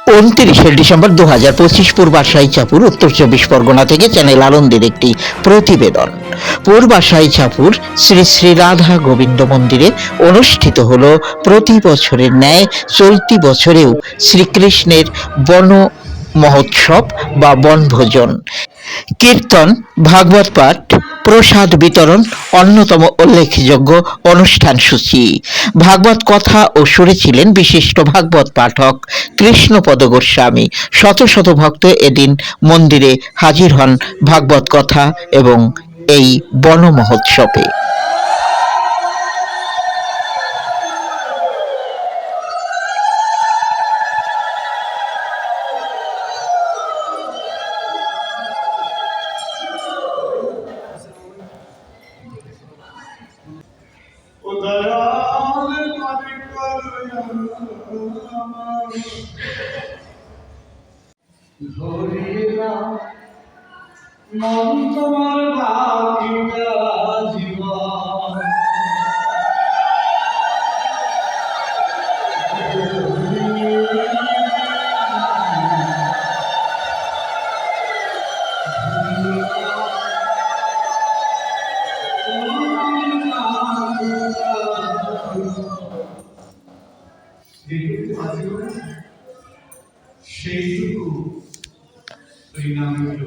29 December 2025 পূর্বাশাই চাপুর উত্তর 24 পরগনা থেকে channel আনন্দের একটি প্রতিবেদন। পূর্বাশাই চাপুর শ্রী শ্রী রাধা গোবিন্দ মন্দিরে অনুষ্ঠিত হল প্রতি বছরের ন্যায় চলতি বছরেও শ্রীকৃষ্ণের বন মহোৎসব বা বনভোজন। কীর্তন, ভাগবত পাঠ, প্রসাদ বিতরণ অন্যতম উল্লেখযোগ্য অনুষ্ঠান সূচি। ভাগবত কথা ও সুরে ছিলেন বিশিষ্ট ভাগবত পাঠক কৃষ্ণপদ গোস্বামী। শত শত ভক্ত এদিন মন্দিরে হাজির হন ভাগবত কথা এবং এই বন মহোৎসবে। মন তোমার বাকিটা জীবন সেইটুকু পরিণাম হল